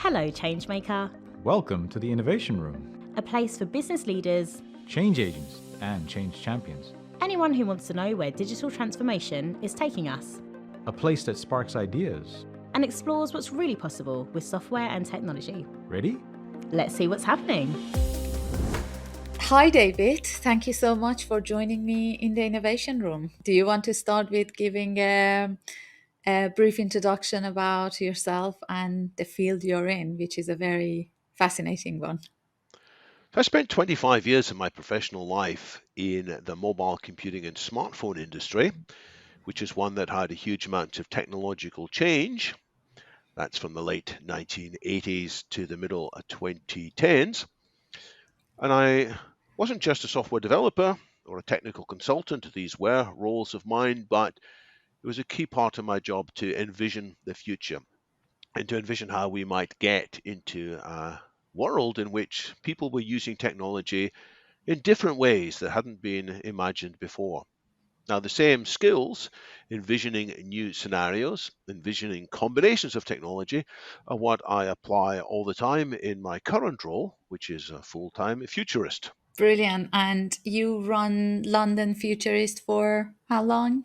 Hello, Changemaker, Welcome to the Innovation Room. a place for business leaders, Change agents and change champions. anyone who wants to know where digital transformation is taking us, A place that sparks ideas. and explores what's really possible with software and technology. Ready? Let's see what's happening. Hi, David. Thank you so much for joining me in the Innovation Room. Do you want to start with giving a brief introduction about yourself and the field you're in, which is a very fascinating one? I spent 25 years of my professional life in the mobile computing and smartphone industry, which is one that had a huge amount of technological change. That's from the late 1980s to the middle of 2010s. And I wasn't just a software developer or a technical consultant, these were roles of mine, but it was a key part of my job to envision the future and to envision how we might get into a world in which people were using technology in different ways that hadn't been imagined before. Now, the same skills, envisioning new scenarios, envisioning combinations of technology, are what I apply all the time in my current role, which is a full time futurist. Brilliant. And you run London Futurist for how long?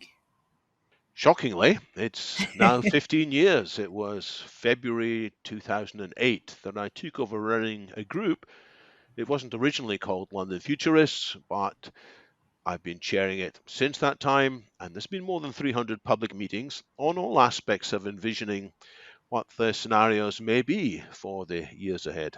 Shockingly, it's now 15 years. It was February 2008 that I took over running a group. It wasn't originally called London Futurists, but I've been chairing it since that time, and there's been more than 300 public meetings on all aspects of envisioning what the scenarios may be for the years ahead.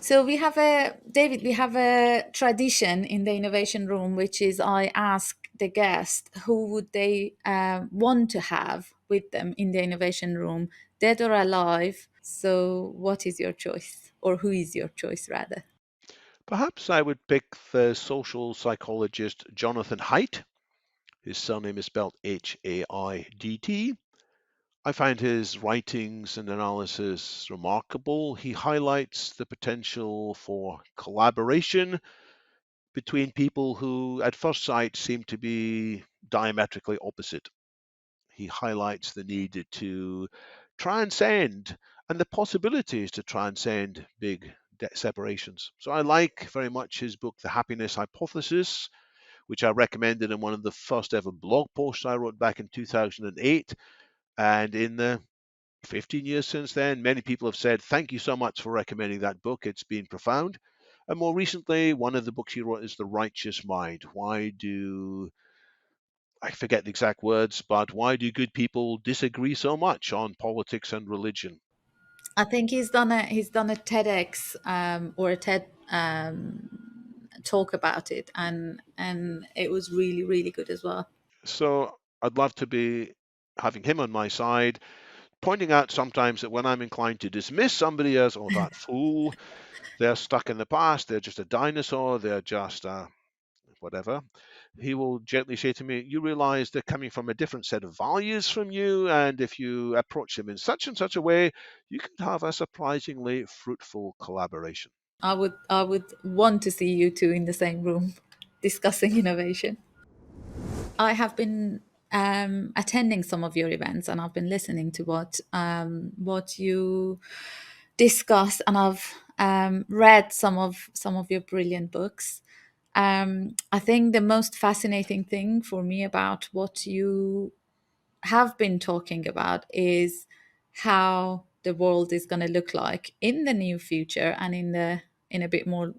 So we have a tradition in the innovation room, which is I ask the guest who would they want to have with them in the innovation room, dead or alive. So what is your choice, or who is your choice rather? Perhaps I would pick the social psychologist Jonathan Haidt. His surname is spelled Haidt. I find his writings and analysis remarkable. He highlights the potential for collaboration between people who, at first sight, seem to be diametrically opposite. He highlights the need to transcend and the possibilities to transcend big separations. So I like very much his book, The Happiness Hypothesis, which I recommended in one of the first ever blog posts I wrote back in 2008. And in the 15 years since then, many people have said, thank you so much for recommending that book. It's been profound. And more recently, one of the books he wrote is The Righteous Mind. Why do, I forget the exact words, but why do good people disagree so much on politics and religion? I think he's done a TEDx or a TED talk about it, and it was really good as well. So I'd love to be having him on my side, pointing out sometimes that when I'm inclined to dismiss somebody as, oh, that fool, they're stuck in the past, they're just a dinosaur, they're just whatever, he will gently say to me, you realize they're coming from a different set of values from you, and if you approach them in such and such a way, you could have a surprisingly fruitful collaboration. I would want to see you two in the same room discussing innovation. I have been attending some of your events, and I've been listening to what you discuss, and I've read some of your brilliant books. I think the most fascinating thing for me about what you have been talking about is how the world is going to look like in the near future and in a bit more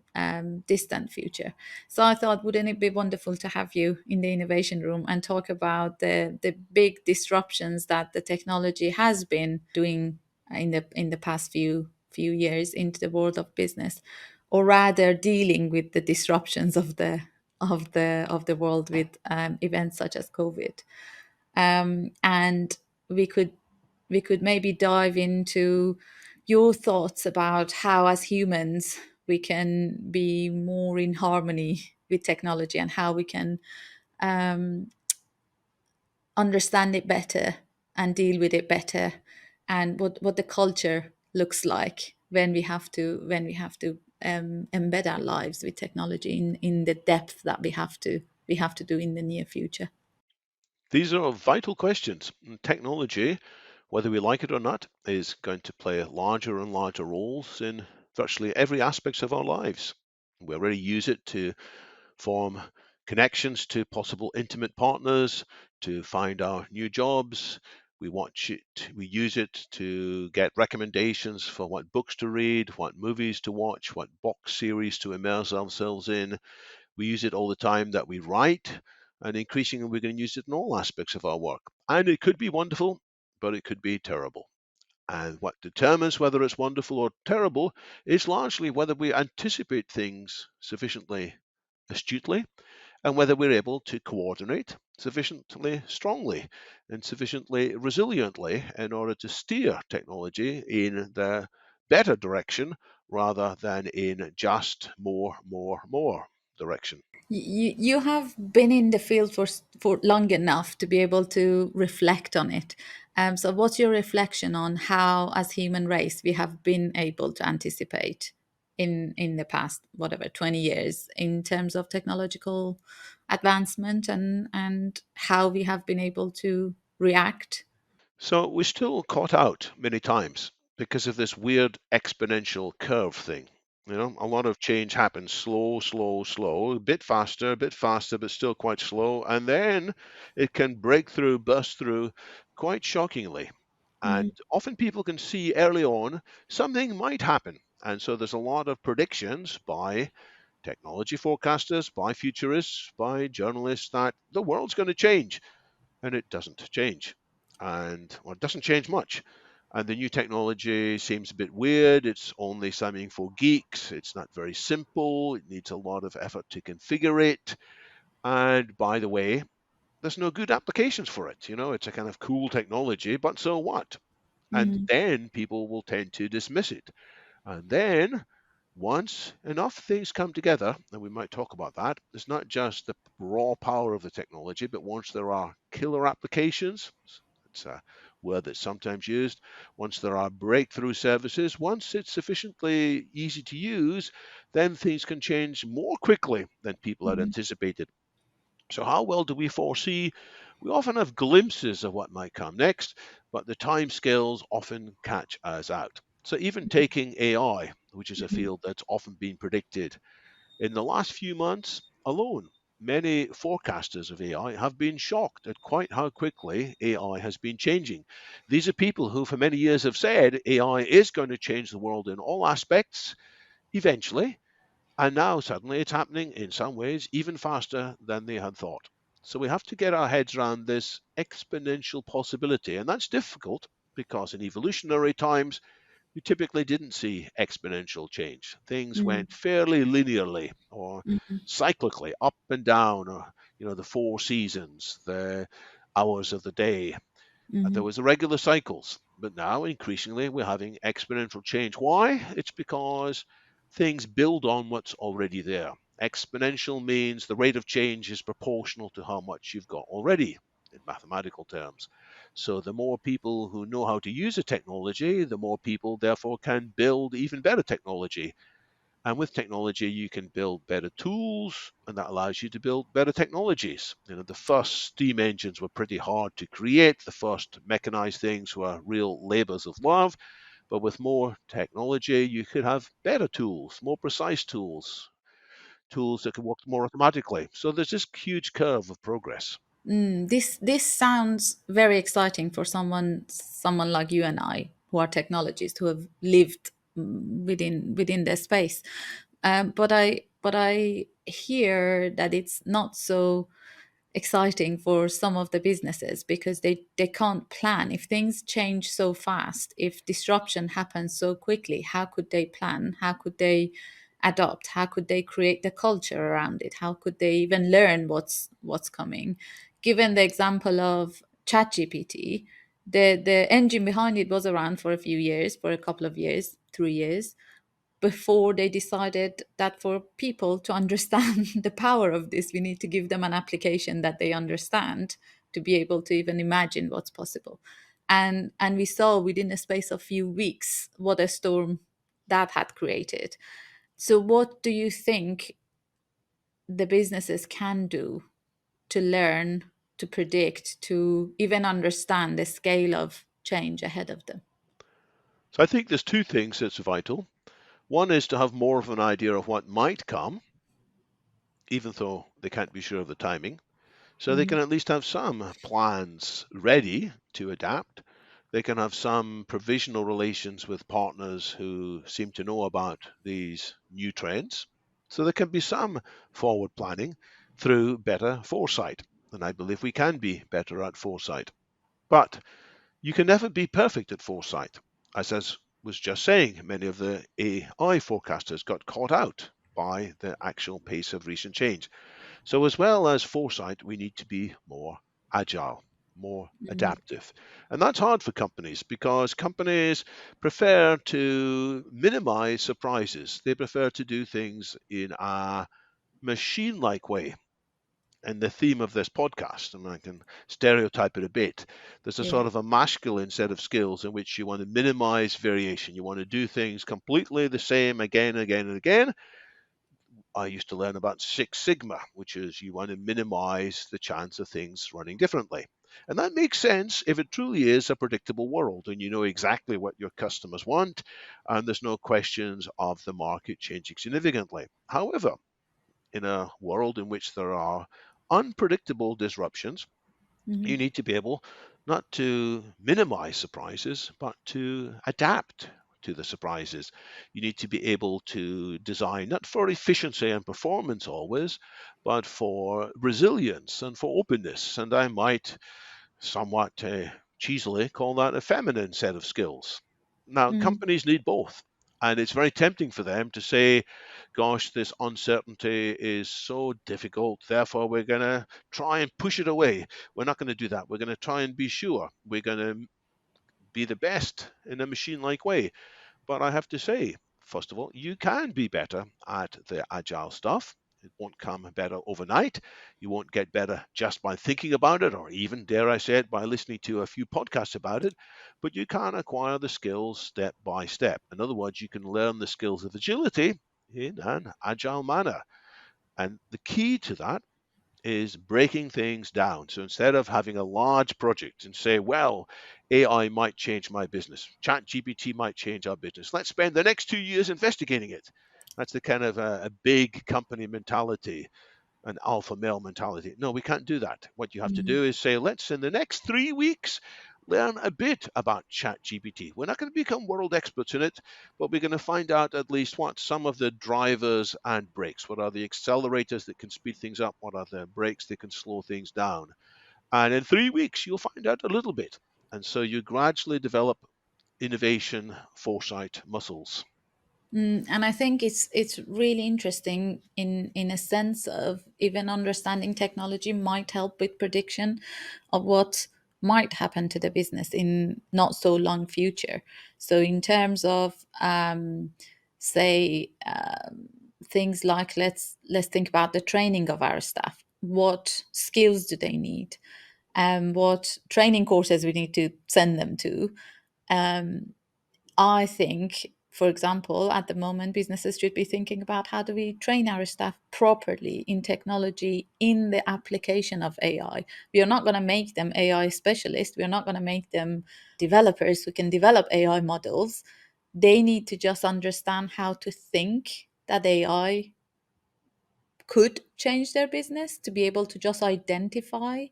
distant future. So I thought, wouldn't it be wonderful to have you in the innovation room and talk about the big disruptions that the technology has been doing in the past few years into the world of business, or rather dealing with the disruptions of the world with events such as COVID. And we could we could maybe dive into your thoughts about how, as humans, we can be more in harmony with technology, and how we can um, understand it better and deal with it better, and what the culture looks like when we have to embed our lives with technology in the depth that we have to do in the near future. These are vital questions. Technology, whether we like it or not, is going to play larger and larger roles in virtually every aspect of our lives. We already use it to form connections to possible intimate partners, to find our new jobs. We watch it, we use it to get recommendations for what books to read, what movies to watch, what box series to immerse ourselves in. We use it all the time that we write, and increasingly we're going to use it in all aspects of our work. And it could be wonderful, but it could be terrible. And what determines whether it's wonderful or terrible is largely whether we anticipate things sufficiently astutely and whether we're able to coordinate sufficiently strongly and sufficiently resiliently in order to steer technology in the better direction rather than in just more direction. You have been in the field for long enough to be able to reflect on it. So, what's your reflection on how, as human race, we have been able to anticipate in the past, whatever, 20 years, in terms of technological advancement, and how we have been able to react? So we're still caught out many times because of this weird exponential curve thing. You know, a lot of change happens slow, a bit faster, but still quite slow. And then it can break through, burst through quite shockingly. Mm, And often people can see early on something might happen. And so there's a lot of predictions by technology forecasters, by futurists, by journalists that the world's going to change, and it doesn't change. And well, it doesn't change much. And the new technology seems a bit weird. It's only something for geeks. It's not very simple. It needs a lot of effort to configure it. And by the way, there's no good applications for it. You know, it's a kind of cool technology, but so what? And mm, then people will tend to dismiss it. And then once enough things come together, and we might talk about that, it's not just the raw power of the technology, but once there are killer applications, it's a word that's sometimes used, once there are breakthrough services, once it's sufficiently easy to use, then things can change more quickly than people had mm, anticipated. So, how well do we foresee? We often have glimpses of what might come next, but the timescales often catch us out. So, even taking AI, which is a mm, field that's often been predicted, in the last few months alone, many forecasters of AI have been shocked at quite how quickly AI has been changing. These are people who, for many years, have said AI is going to change the world in all aspects eventually, and now suddenly it's happening in some ways even faster than they had thought. So we have to get our heads around this exponential possibility. And that's difficult because in evolutionary times, you typically didn't see exponential change. Things mm, went fairly linearly or mm, cyclically up and down, or, you know, the four seasons, the hours of the day, there mm, was regular cycles, but now increasingly we're having exponential change. Why? It's because things build on what's already there. Exponential means the rate of change is proportional to how much you've got already in mathematical terms. So the more people who know how to use a technology, the more people therefore can build even better technology. And with technology, you can build better tools, and that allows you to build better technologies. You know, the first steam engines were pretty hard to create. The first mechanized things were real labors of love. But with more technology, you could have better tools, more precise tools, tools that can work more automatically. So there's this huge curve of progress. This sounds very exciting for someone like you and I, who are technologists, who have lived within their space. But I hear that it's not so exciting for some of the businesses, because they can't plan. If things change so fast, if disruption happens so quickly, how could they plan? How could they adopt? How could they create the culture around it? How could they even learn what's coming? Given the example of ChatGPT, the engine behind it was around for a few years, for a couple of years, 3 years, before they decided that for people to understand the power of this, we need to give them an application that they understand to be able to even imagine what's possible. And we saw within a space of few weeks what a storm that had created. So what do you think the businesses can do to learn, to predict, to even understand the scale of change ahead of them. So I think there's two things that's vital. One is to have more of an idea of what might come, even though they can't be sure of the timing. So they Mm-hmm. can at least have some plans ready to adapt. They can have some provisional relations with partners who seem to know about these new trends. So there can be some forward planning through better foresight. And I believe we can be better at foresight. But you can never be perfect at foresight. As I was just saying, many of the AI forecasters got caught out by the actual pace of recent change. So, as well as foresight, we need to be more agile, more Mm-hmm. adaptive. And that's hard for companies because companies prefer to minimize surprises. They prefer to do things in a machine like way. And the theme of this podcast, and I can stereotype it a bit, there's a Yeah. sort of a masculine set of skills in which you want to minimize variation. You want to do things completely the same again, again, and again. I used to learn about Six Sigma, which is you want to minimize the chance of things running differently. And that makes sense if it truly is a predictable world and you know exactly what your customers want and there's no questions of the market changing significantly. However, in a world in which there are unpredictable disruptions, Mm-hmm. you need to be able not to minimize surprises, but to adapt to the surprises. You need to be able to design not for efficiency and performance always, but for resilience and for openness. And I might somewhat cheesily call that a feminine set of skills. Now, Mm-hmm. companies need both. And it's very tempting for them to say, gosh, this uncertainty is so difficult. Therefore, we're going to try and push it away. We're not going to do that. We're going to try and be sure. We're going to be the best in a machine like way. But I have to say, first of all, you can be better at the agile stuff. It won't come better overnight. You won't get better just by thinking about it, or even, dare I say it, by listening to a few podcasts about it. But you can acquire the skills step by step. In other words, you can learn the skills of agility in an agile manner. And the key to that is breaking things down. So instead of having a large project and say, well, AI might change my business, Chat GPT might change our business, let's spend the next 2 years investigating it. That's the kind of a big company mentality, an alpha male mentality. No, we can't do that. What you have to Mm-hmm. do is say, let's in the next 3 weeks learn a bit about ChatGPT. We're not going to become world experts in it, but we're going to find out at least what some of the drivers and brakes. What are the accelerators that can speed things up? What are the brakes that can slow things down? And in 3 weeks, you'll find out a little bit. And so you gradually develop innovation, foresight muscles. And I think it's really interesting in a sense of even understanding technology might help with prediction of what might happen to the business in not so long future. So in terms of say things like let's think about the training of our staff. What skills do they need? What training courses we need to send them to? Um, I think, for example, at the moment, businesses should be thinking about how do we train our staff properly in technology, in the application of AI. We are not going to make them AI specialists. We are not going to make them developers who can develop AI models. They need to just understand how to think that AI could change their business, to be able to just identify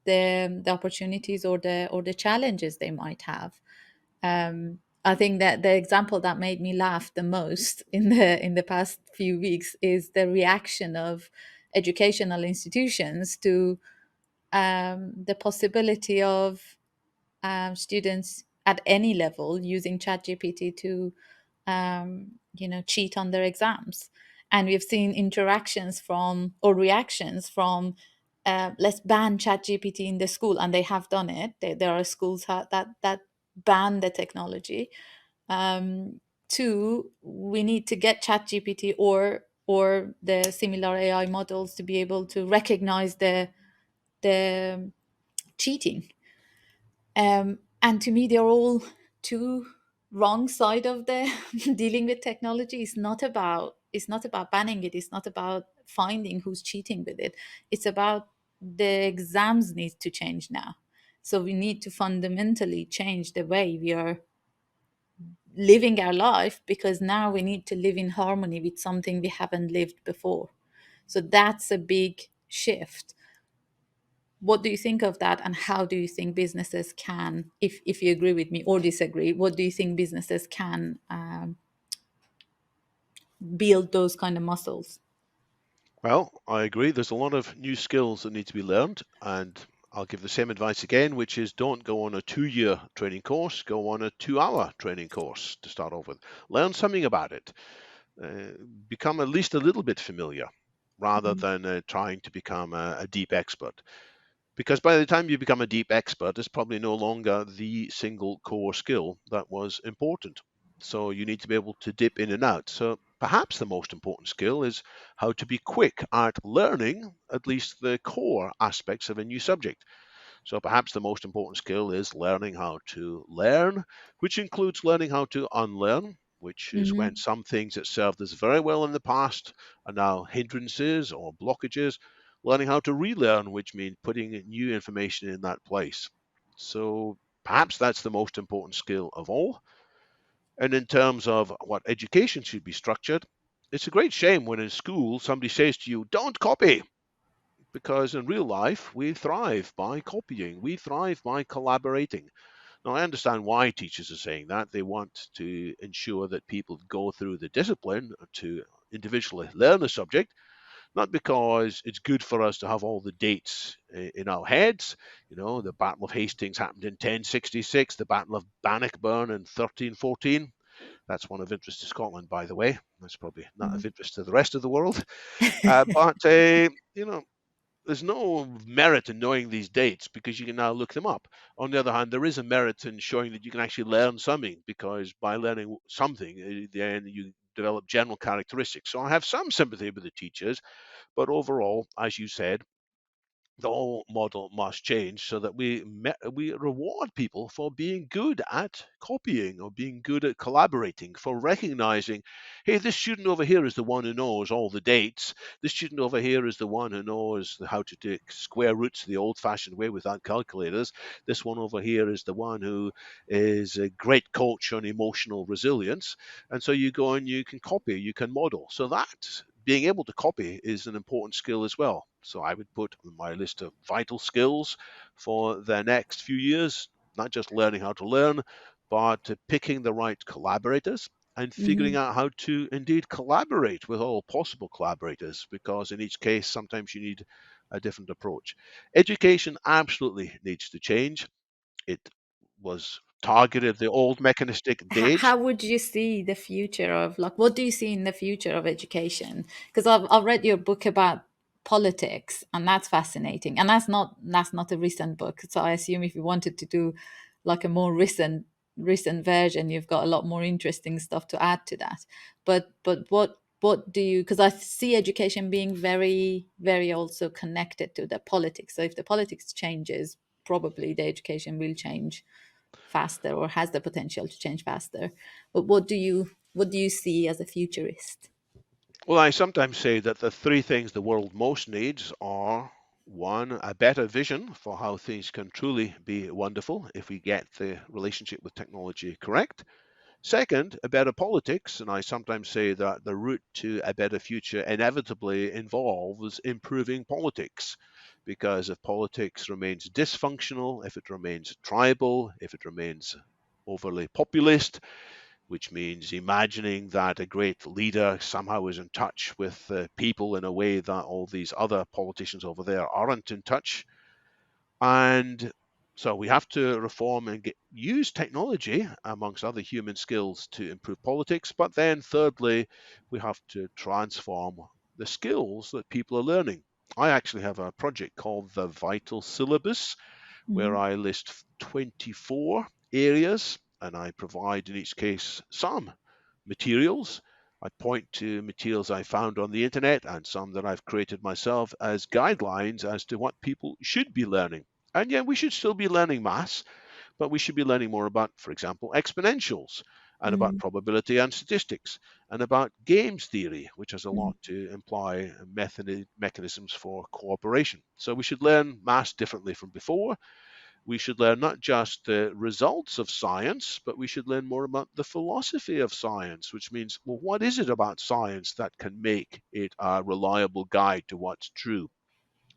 the opportunities or the challenges they might have. I think that the example that made me laugh the most in the past few weeks is the reaction of educational institutions to the possibility of students at any level using ChatGPT to cheat on their exams. And we've seen interactions from or reactions from let's ban ChatGPT in the school, and they have done it. There are schools that ban the technology. Two, we need to get ChatGPT or the similar AI models to be able to recognize the cheating. And to me, they're all too wrong side of the dealing with technology. It's not about banning it. It's not about finding who's cheating with it. It's about the exams need to change now. So we need to fundamentally change the way we are living our life, because now we need to live in harmony with something we haven't lived before. So that's a big shift. What do you think of that, and how do you think businesses can, if you agree with me or disagree, what do you think businesses can build those kind of muscles? Well, I agree. There's a lot of new skills that need to be learned, and I'll give the same advice again, which is don't go on a 2 year training course, go on a 2 hour training course to start off with. Learn something about it. Become at least a little bit familiar rather than trying to become a deep expert. Because by the time you become a deep expert, it's probably no longer the single core skill that was important. So you need to be able to dip in and out. So perhaps the most important skill is how to be quick at learning at least the core aspects of a new subject. So perhaps the most important skill is learning how to learn, which includes learning how to unlearn, which is when Mm-hmm. some things that served us very well in the past are now hindrances or blockages. Learning how to relearn, which means putting new information in that place. So perhaps that's the most important skill of all. And in terms of what education should be structured, it's a great shame when in school somebody says to you, don't copy, because in real life we thrive by copying, we thrive by collaborating. Now, I understand why teachers are saying that. They want to ensure that people go through the discipline to individually learn a subject, not because it's good for us to have all the dates in our heads. You know, the Battle of Hastings happened in 1066, the Battle of Bannockburn in 1314. That's one of interest to Scotland, by the way. That's probably not of interest to the rest of the world. You know, there's no merit in knowing these dates because you can now look them up. On the other hand, there is a merit in showing that you can actually learn something, because by learning something, then you develop general characteristics. So I have some sympathy with the teachers, but overall, as you said, the whole model must change so that we reward people for being good at copying or being good at collaborating, for recognizing, hey, this student over here is the one who knows all the dates. This student over here is the one who knows how to do square roots the old-fashioned way without calculators. This one over here is the one who is a great coach on emotional resilience. And so you go and you can copy, you can model. So that being able to copy is an important skill as well. So I would put on my list of vital skills for the next few years, not just learning how to learn, but picking the right collaborators and figuring Mm-hmm. out how to indeed collaborate with all possible collaborators, because in each case, sometimes you need a different approach. Education absolutely needs to change. It was targeted the old mechanistic days. How would you see the future of, like, what do you see in the future of education? Because I've read your book about politics, and that's fascinating, and that's not a recent book, so I assume if you wanted to do like a more recent version, you've got a lot more interesting stuff to add to that. But what do you, because I see education being very very also connected to the politics, so if the politics changes, probably the education will change faster, or has the potential to change faster. But what do you see as a futurist? Well, I sometimes say that the three things the world most needs are: one, a better vision for how things can truly be wonderful if we get the relationship with technology correct. Second, a better politics, and I sometimes say that the route to a better future inevitably involves improving politics. Because if politics remains dysfunctional, if it remains tribal, if it remains overly populist, which means imagining that a great leader somehow is in touch with the people in a way that all these other politicians over there aren't in touch. And so we have to reform and use technology amongst other human skills to improve politics. But then, thirdly, we have to transform the skills that people are learning. I actually have a project called the Vital Syllabus, where Mhm. I list 24 areas and I provide in each case some materials. I point to materials I found on the internet and some that I've created myself as guidelines as to what people should be learning. And yeah, we should still be learning maths, but we should be learning more about, for example, exponentials, and about Mm, probability and statistics, and about games theory, which has a mm, lot to imply mechanisms for cooperation. So we should learn maths differently from before. we should learn not just the results of science, but we should learn more about the philosophy of science, which means, well, what is it about science that can make it a reliable guide to what's true?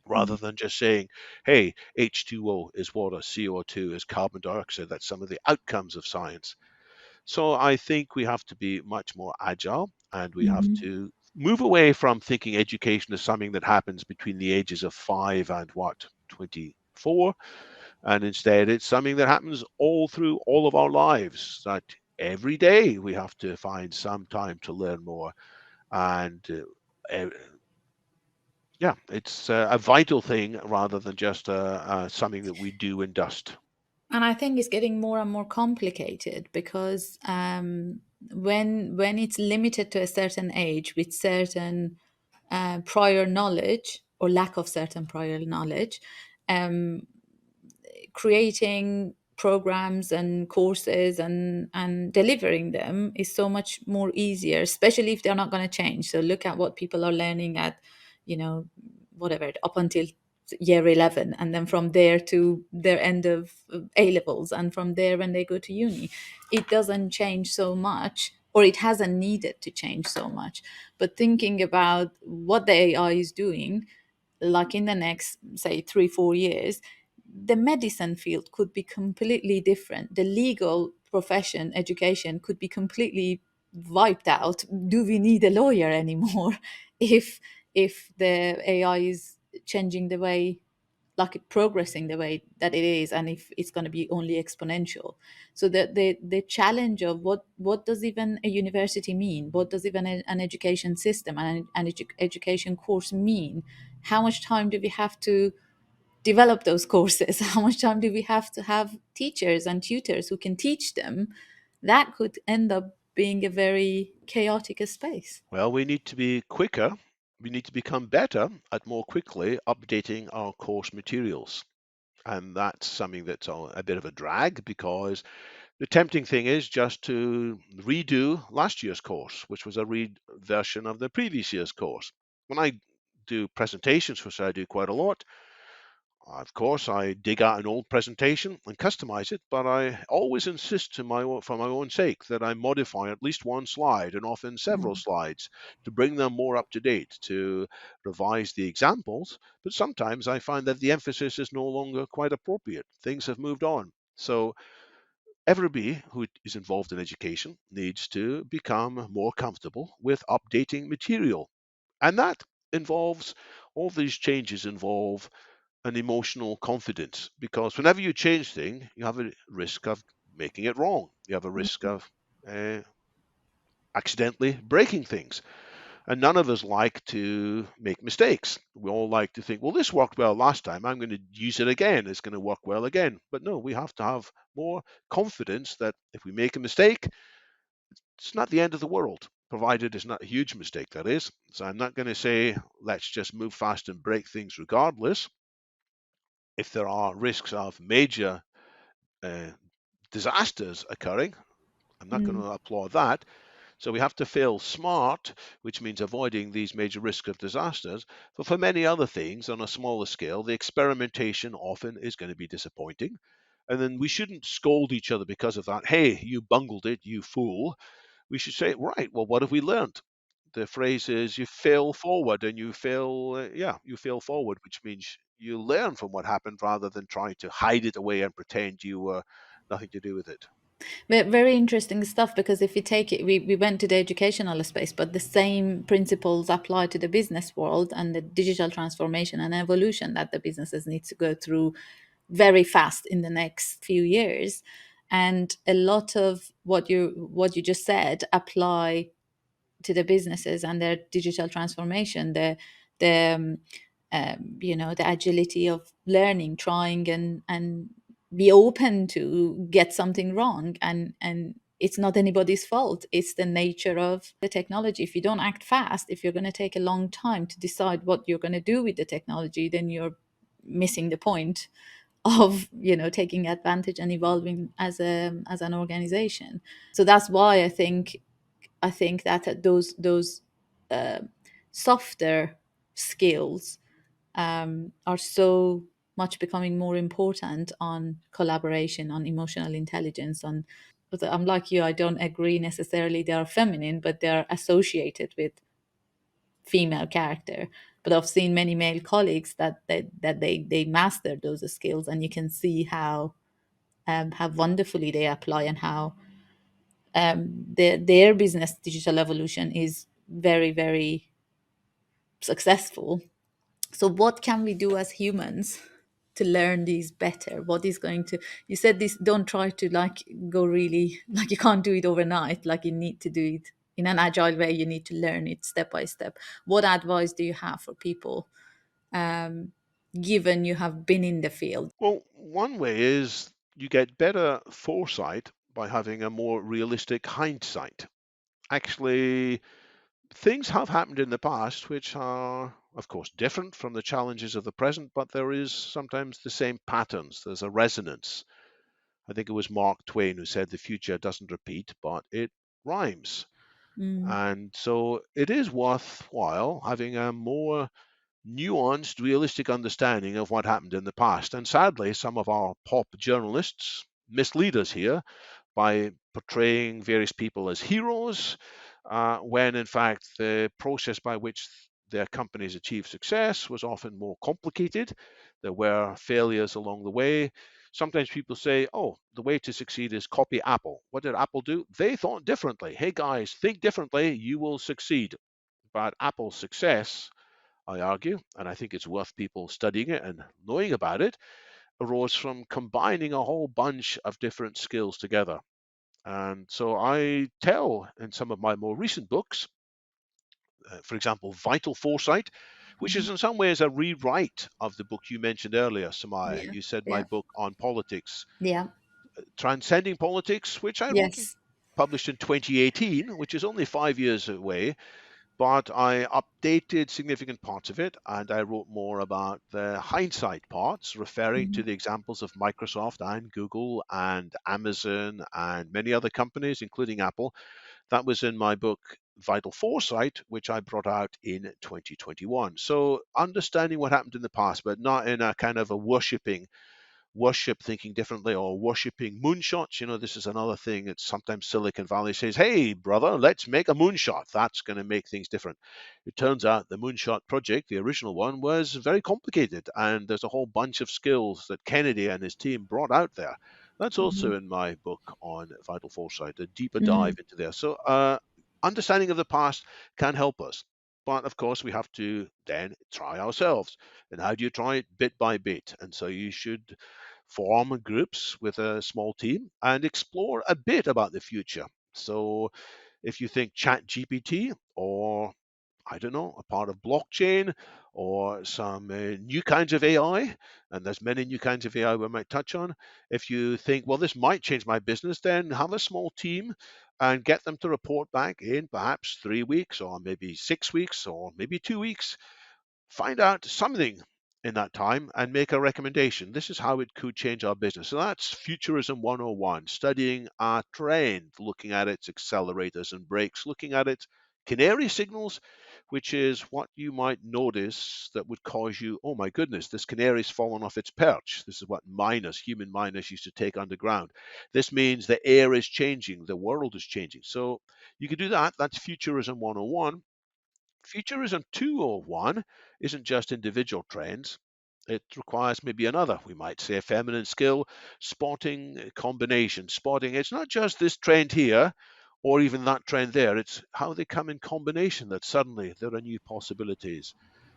Rather than just saying, hey, H2O is water, CO2 is carbon dioxide. That's some of the outcomes of science. So I think we have to be much more agile, and we have Mhm. to move away from thinking education is something that happens between the ages of 5 and 24, and instead it's something that happens all through all of our lives, that every day we have to find some time to learn more. And yeah, it's a vital thing rather than just something that we do and dust. And I think it's getting more and more complicated because when it's limited to a certain age with certain prior knowledge or lack of certain prior knowledge, um, creating programs and courses and delivering them is so much more easier, especially if they're not going to change. So look at what people are learning at, you know, whatever, up until year 11, and then from there to their end of A levels, and from there when they go to uni, it doesn't change so much, or it hasn't needed to change so much. But thinking about what the AI is doing, like in the next, say, 3 4 years, the medicine field could be completely different. The legal profession, education could be completely wiped out. Do we need a lawyer anymore if the AI is changing the way, like progressing the way that it is, and if it's going to be only exponential? So the challenge of what does even a university mean, what does even an education system and education course mean? How much time do we have to develop those courses? How much time do we have to have teachers and tutors who can teach them? That could end up being a very chaotic space. Well, we need to be quicker. We need to become better at more quickly updating our course materials. And that's something that's a bit of a drag, because the tempting thing is just to redo last year's course, which was a read version of the previous year's course. When I do presentations, which I do quite a lot, of course, I dig out an old presentation and customize it, but I always insist for my own sake that I modify at least one slide, and often several Mm. slides, to bring them more up to date, to revise the examples. But sometimes I find that the emphasis is no longer quite appropriate. Things have moved on. So everybody who is involved in education needs to become more comfortable with updating material. And that involves, all these changes involve an emotional confidence, because whenever you change things, you have a risk of making it wrong. You have a risk of uh, accidentally breaking things. And none of us like to make mistakes. We all like to think, well, this worked well last time, I'm going to use it again, it's going to work well again. But no, we have to have more confidence that if we make a mistake, it's not the end of the world, provided it's not a huge mistake, that is. So I'm not going to say, let's just move fast and break things regardless. If there are risks of major uh, disasters occurring, I'm not going Mm. to applaud that. So we have to fail smart, which means avoiding these major risks of disasters. But for many other things on a smaller scale, the experimentation often is going to be disappointing. And then we shouldn't scold each other because of that. Hey, you bungled it, you fool. We should say, right, well, what have we learned? The phrase is you fail forward, and you fail forward, which means you learn from what happened rather than trying to hide it away and pretend you were nothing to do with it. Very interesting stuff, because if you take it, we went to the educational space, but the same principles apply to the business world and the digital transformation and evolution that the businesses need to go through very fast in the next few years. And a lot of what you just said apply to the businesses and their digital transformation, the agility of learning, trying and be open to get something wrong, and it's not anybody's fault. It's the nature of the technology. If you don't act fast, if you're going to take a long time to decide what you're going to do with the technology, then you're missing the point of taking advantage and evolving as an organization. So that's why I think that those uh, softer skills are so much becoming more important on collaboration, on emotional intelligence, on. But I'm like you, I don't agree necessarily they are feminine, but they are associated with female character. But I've seen many male colleagues that they master those skills, and you can see how wonderfully they apply, and how their business digital evolution is very, very successful. So what can we do as humans to learn these better? What is going to, you said this, don't try to like go really, like you can't do it overnight, like you need to do it in an agile way, you need to learn it step by step. What advice do you have for people, um, given you have been in the field? Well, one way is you get better foresight by having a more realistic hindsight. Actually, things have happened in the past which are, of course, different from the challenges of the present, but there is sometimes the same patterns. There's a resonance. I think it was Mark Twain who said the future doesn't repeat, but it rhymes. Mm, And so it is worthwhile having a more nuanced, realistic understanding of what happened in the past. And sadly, some of our pop journalists mislead us here by portraying various people as heroes, when in fact the process by which their companies achieved success was often more complicated. There were failures along the way. Sometimes people say, oh, the way to succeed is copy Apple. What did Apple do? They thought differently. Hey guys, think differently, you will succeed. But Apple's success, I argue, and I think it's worth people studying it and knowing about it, arose from combining a whole bunch of different skills together. And so I tell in some of my more recent books, for example, Vital Foresight, which mhm. is in some ways a rewrite of the book you mentioned earlier, Samaya. Yeah, You said my yeah, book on politics, yeah, Transcending Politics, which I wrote, yes. published in 2018, which is only 5 years away, but I updated significant parts of it and I wrote more about the hindsight parts, referring to Mhm, the examples of Microsoft and Google and Amazon and many other companies, including Apple. That was in my book, Vital Foresight, which I brought out in 2021. So understanding what happened in the past, but not in a kind of a worship thinking differently or worshipping moonshots. You know, this is another thing. It's sometimes Silicon Valley says, hey, brother, let's make a moonshot. That's going to make things different. It turns out the moonshot project, the original one, was very complicated. And there's a whole bunch of skills that Kennedy and his team brought out there. That's mhm, also in my book on Vital Foresight, a deeper dive mhm, into there. So, understanding of the past can help us. But of course, we have to then try ourselves. And how do you try it? Bit by bit. And so you should form groups with a small team and explore a bit about the future. So if you think chat GPT or I don't know, a part of blockchain or some new kinds of AI, and there's many new kinds of AI we might touch on. If you think, well, this might change my business, then have a small team and get them to report back in perhaps 3 weeks or maybe 6 weeks or maybe 2 weeks. Find out something in that time and make a recommendation. This is how it could change our business. So that's Futurism 101, studying a trend, looking at its accelerators and brakes, looking at its canary signals, which is what you might notice that would cause you, oh my goodness, this canary's fallen off its perch. This is what miners, human miners, used to take underground. This means the air is changing, the world is changing. So you could do that. That's Futurism 101. Futurism 201 isn't just individual trends. It requires maybe another, we might say, a feminine skill, spotting combination. Spotting, it's not just this trend here or even that trend there, it's how they come in combination that suddenly there are new possibilities.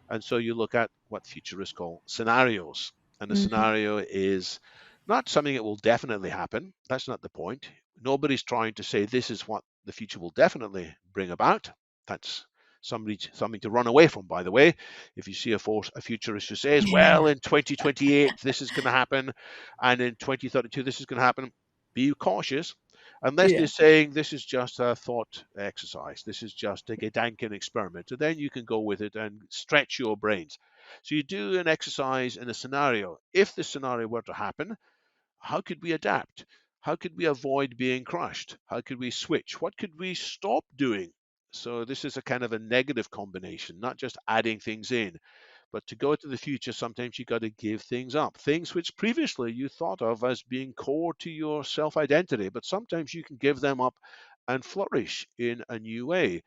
And so you look at what futurists call scenarios. And a mhm, scenario is not something that will definitely happen. That's not the point. Nobody's trying to say this is what the future will definitely bring about. That's something to run away from, by the way. If you see a futurist who says, well, in 2028, this is going to happen, and in 2032, this is going to happen, be cautious. Unless yeah. they're saying this is just a thought exercise, this is just a Gedanken experiment, and then you can go with it and stretch your brains. So you do an exercise in a scenario. If this scenario were to happen, how could we adapt? How could we avoid being crushed? How could we switch? What could we stop doing? So this is a kind of a negative combination, not just adding things in, But to go into the future, sometimes you got to give things up, things which previously you thought of as being core to your self identity, but sometimes you can give them up and flourish in a new way.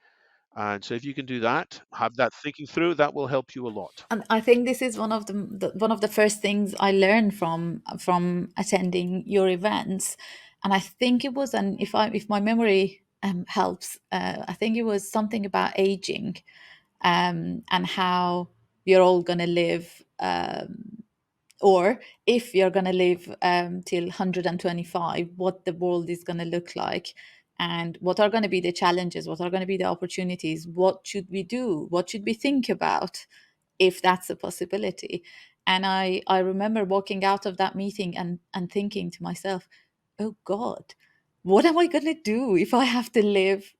And so if you can do that, have that thinking through, that will help you a lot. And I think this is one of one of the first things I learned from attending your events. And I think it was, and if my memory helps, I think it was something about aging, and how you're all going to live, or if you're going to live till 125, what the world is going to look like, and what are going to be the challenges, what are going to be the opportunities, what should we do, what should we think about if that's a possibility. And I remember walking out of that meeting and thinking to myself, oh God, what am I going to do if I have to live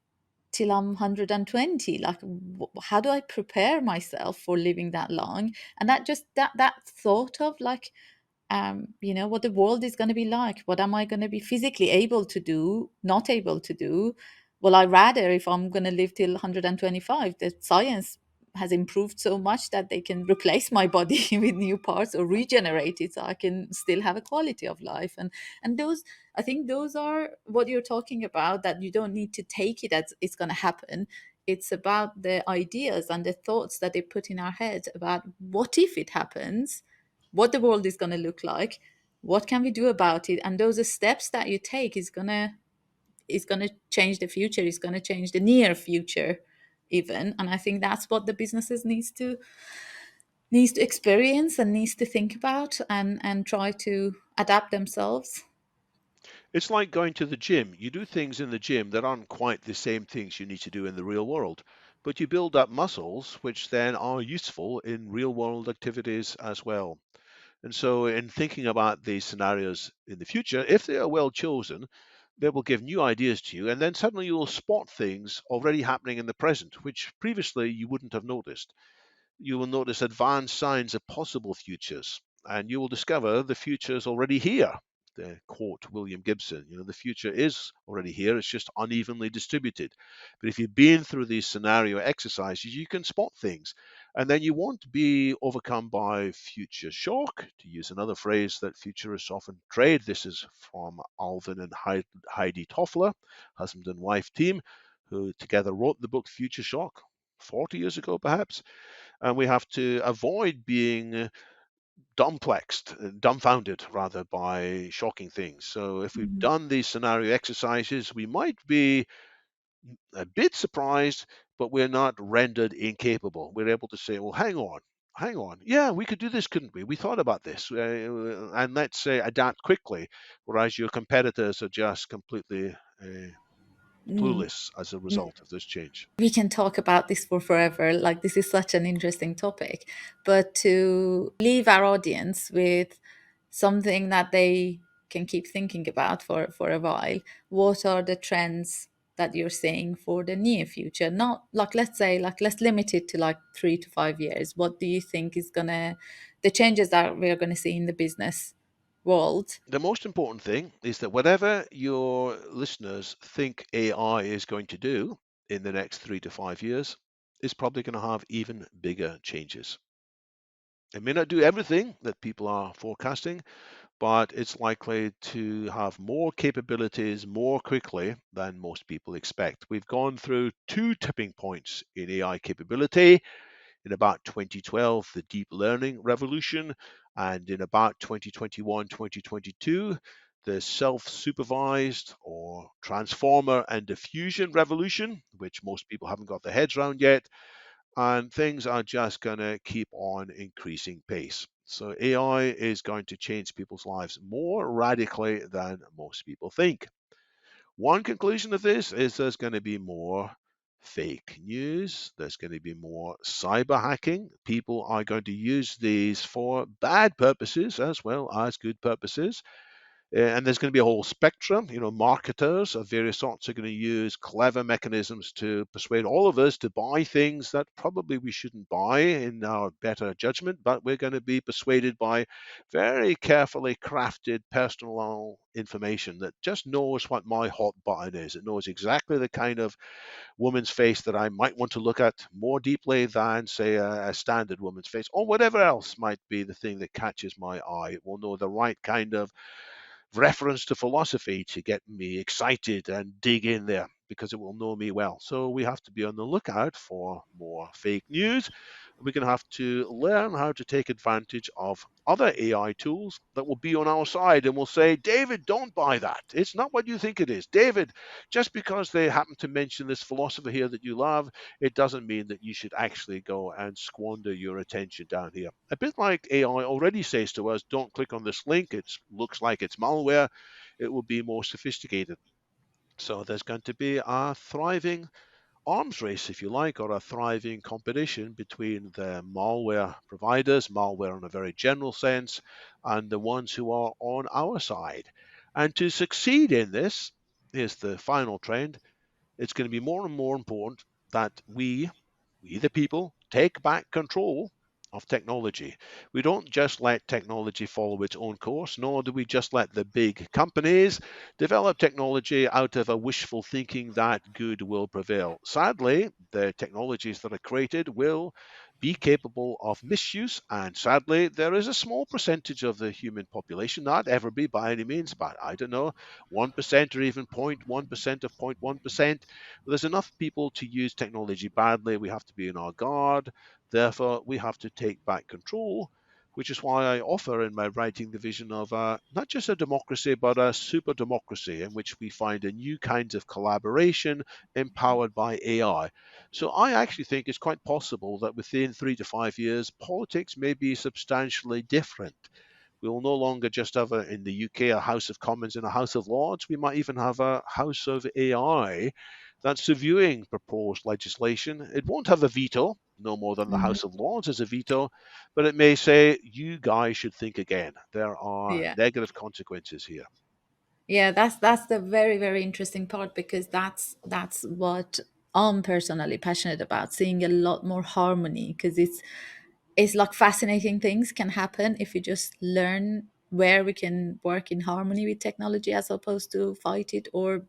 till I'm 120? Like, how do I prepare myself for living that long? And that just that thought of like, what the world is going to be like, what am I going to be physically able to do, not able to do. Well, I rather, if I'm going to live till 125, the science has improved so much that they can replace my body with new parts or regenerate it so I can still have a quality of life. And those, I think those are what you're talking about, that you don't need to take it as it's going to happen. It's about the ideas and the thoughts that they put in our heads about what if it happens, what the world is going to look like, what can we do about it, and those steps that you take is going to change the future, is going to change the near future even. And I think that's what the businesses needs to experience and needs to think about, and try to adapt themselves. It's like going to the gym. You do things in the gym that aren't quite the same things you need to do in the real world, but you build up muscles which then are useful in real world activities as well. And so, in thinking about these scenarios in the future, if they are well chosen, they will give new ideas to you, and then suddenly you will spot things already happening in the present, which previously you wouldn't have noticed. You will notice advanced signs of possible futures, and you will discover the future is already here. To quote William Gibson, the future is already here, it's just unevenly distributed. But if you've been through these scenario exercises, you can spot things, and then you won't be overcome by future shock, to use another phrase that futurists often trade. This is from Alvin and Heidi Toffler, husband and wife team, who together wrote the book Future Shock 40 years ago, perhaps. And we have to avoid being dumbfounded rather, by shocking things. So if we've Mhm. done these scenario exercises, we might be a bit surprised, but we're not rendered incapable. We're able to say, well, hang on. Yeah, we could do this, couldn't we? We thought about this. And let's say adapt quickly, whereas your competitors are just completely Mm. clueless as a result of this change. We can talk about this for forever. Like, this is such an interesting topic. But to leave our audience with something that they can keep thinking about for a while, what are the trends that you're seeing for the near future? Not like, let's say, like, let's limit it to like 3 to 5 years. What do you think is gonna, the changes that we're gonna see in the business world? The most important thing is that whatever your listeners think AI is going to do in the next 3 to 5 years is probably going to have even bigger changes. It may not do everything that people are forecasting, but it's likely to have more capabilities more quickly than most people expect. We've gone through two tipping points in AI capability. In about 2012, the deep learning revolution, and in about 2021, 2022, the self-supervised or transformer and diffusion revolution, which most people haven't got their heads around yet. And things are just going to keep on increasing pace. So AI is going to change people's lives more radically than most people think. One conclusion of this is there's going to be more fake news. There's going to be more cyber hacking. People are going to use these for bad purposes as well as good purposes. And there's going to be a whole spectrum. Marketers of various sorts are going to use clever mechanisms to persuade all of us to buy things that probably we shouldn't buy in our better judgment, but we're going to be persuaded by very carefully crafted personal information that just knows what my hot button is. It knows exactly the kind of woman's face that I might want to look at more deeply than, say, a standard woman's face, or whatever else might be the thing that catches my eye. It will know the right kind of reference to philosophy to get me excited and dig in there, because it will know me well. So we have to be on the lookout for more fake news. We're going to have to learn how to take advantage of other AI tools that will be on our side and will say, David, don't buy that. It's not what you think it is. David, just because they happen to mention this philosopher here that you love, it doesn't mean that you should actually go and squander your attention down here. A bit like AI already says to us, don't click on this link. It looks like it's malware. It will be more sophisticated. So there's going to be a thriving arms race, if you like, or a thriving competition between the malware providers, malware in a very general sense, and the ones who are on our side. And to succeed in this, here's the final trend, it's going to be more and more important that we the people, take back control of technology. We don't just let technology follow its own course, nor do we just let the big companies develop technology out of a wishful thinking that good will prevail. Sadly, the technologies that are created will be capable of misuse, and sadly, there is a small percentage of the human population, not everybody by any means, but I don't know, 1% or even 0.1% of 0.1%. There's enough people to use technology badly. We have to be on our guard. Therefore, we have to take back control, which is why I offer in my writing the vision of not just a democracy, but a super democracy in which we find a new kinds of collaboration empowered by AI. So I actually think it's quite possible that within 3 to 5 years, politics may be substantially different. We will no longer just have in the UK a House of Commons and a House of Lords. We might even have a House of AI that's reviewing proposed legislation. It won't have a veto, no more than the House of Lords has a veto, but it may say, you guys should think again. There are Yeah. negative consequences here. Yeah, that's the very, very interesting part, because that's what I'm personally passionate about, seeing a lot more harmony, because it's like fascinating things can happen if you just learn where we can work in harmony with technology as opposed to fight it or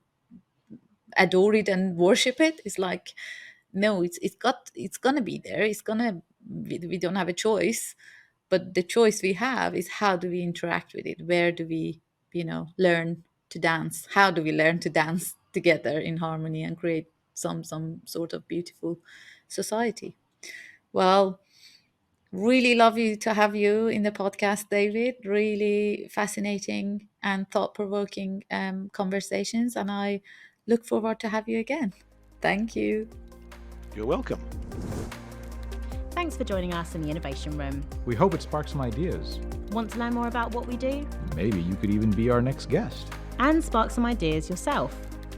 adore it and worship it. It's like, no, it's gonna be there. We don't have a choice, but the choice we have is how do we interact with it? Where do we, learn to dance? How do we learn to dance together in harmony and create some sort of beautiful society? Well, really lovely to have you in the podcast, David. Really fascinating and thought-provoking conversations, and I look forward to have you again. Thank you. You're welcome. Thanks for joining us in the Innovation Room. We hope it sparks some ideas. Want to learn more about what we do? Maybe you could even be our next guest. And spark some ideas yourself.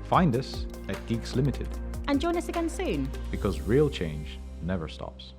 Find us at Geeks Limited, And join us again soon. because real change never stops.